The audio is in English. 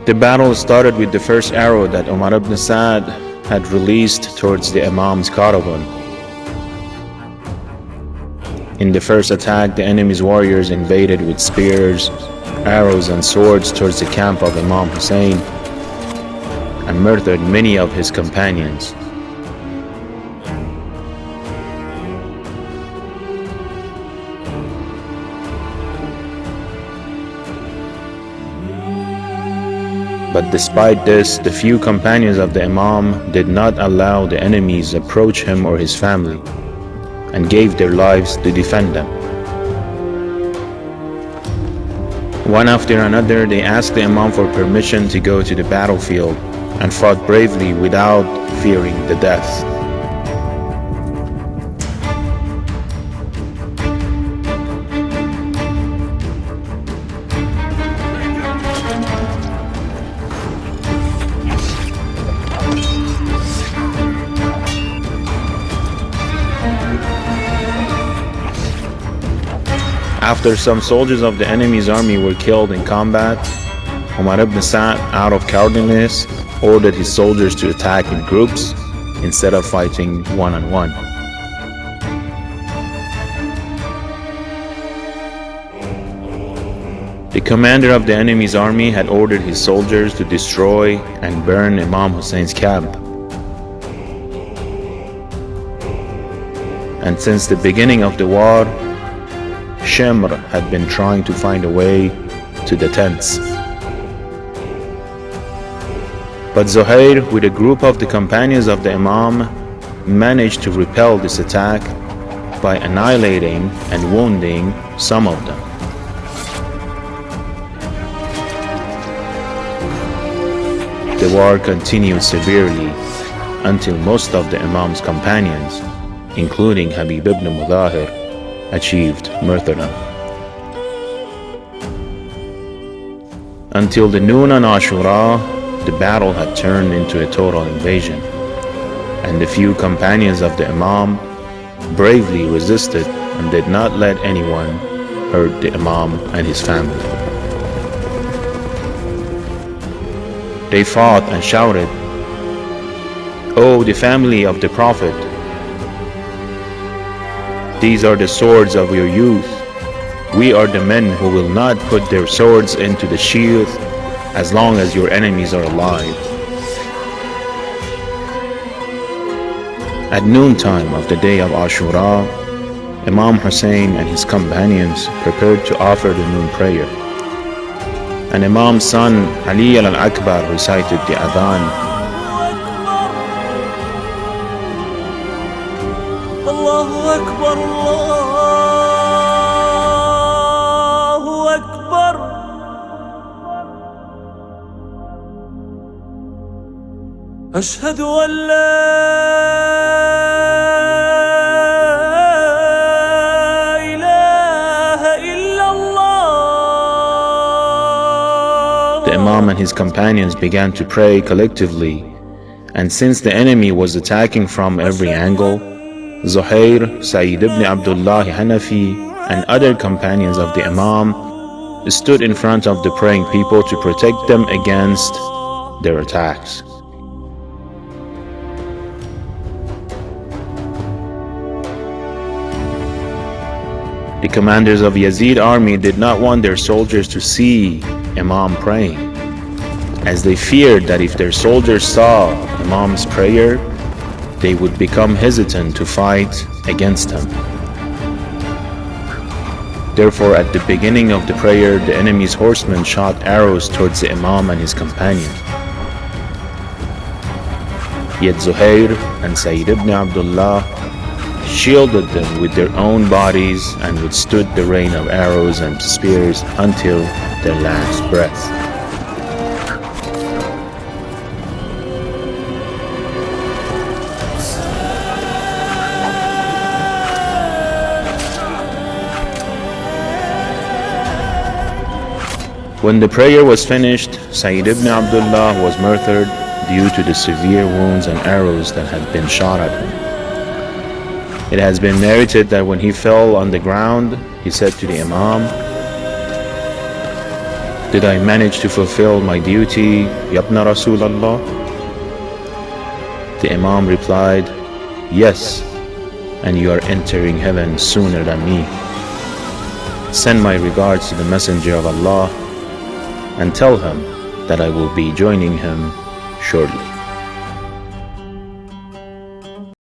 The battle started with the first arrow that Umar ibn Sa'd had released towards the Imam's caravan. In the first attack, the enemy's warriors invaded with spears, arrows and swords towards the camp of Imam Hussein and murdered many of his companions. But despite this, the few companions of the Imam did not allow the enemies approach him or his family, and gave their lives to defend them. One after another, they asked the Imam for permission to go to the battlefield and fought bravely without fearing the death. After some soldiers of the enemy's army were killed in combat, Umar ibn Sa'd, out of cowardliness, ordered his soldiers to attack in groups instead of fighting one-on-one. The commander of the enemy's army had ordered his soldiers to destroy and burn Imam Hussein's camp. And since the beginning of the war, Shimr had been trying to find a way to the tents. But Zuhair, with a group of the companions of the Imam, managed to repel this attack by annihilating and wounding some of them. The war continued severely until most of the Imam's companions, including Habib ibn Mudahir, achieved martyrdom. Until the noon on Ashura, the battle had turned into a total invasion, and the few companions of the Imam bravely resisted and did not let anyone hurt the Imam and his family. They fought and shouted, "O the family of the Prophet, these are the swords of your youth. We are the men who will not put their swords into the sheath as long as your enemies are alive." At noontime of the day of Ashura, Imam Hussein and his companions prepared to offer the noon prayer. And Imam's son Ali al-Akbar recited the adhan. Allahu Akbar, Allahu Akbar. Ashhadu an la ilaha illallah. The Imam and his companions began to pray collectively, and since the enemy was attacking from every angle, Zuhair, Sayyid ibn Abdullah Hanafi, and other companions of the Imam stood in front of the praying people to protect them against their attacks. The commanders of Yazid's army did not want their soldiers to see Imam praying, as they feared that if their soldiers saw Imam's prayer, they would become hesitant to fight against him. Therefore, at the beginning of the prayer, the enemy's horsemen shot arrows towards the Imam and his companion. Yet Zuhair and Sayyid ibn Abdullah shielded them with their own bodies and withstood the rain of arrows and spears until their last breath. When the prayer was finished, Sayyid ibn Abdullah was martyred due to the severe wounds and arrows that had been shot at him. It has been narrated that when he fell on the ground, he said to the Imam, Did I manage to fulfill my duty, Yabna Rasulallah? The Imam replied, yes, and you are entering heaven sooner than me. Send my regards to the Messenger of Allah and tell him that I will be joining him shortly.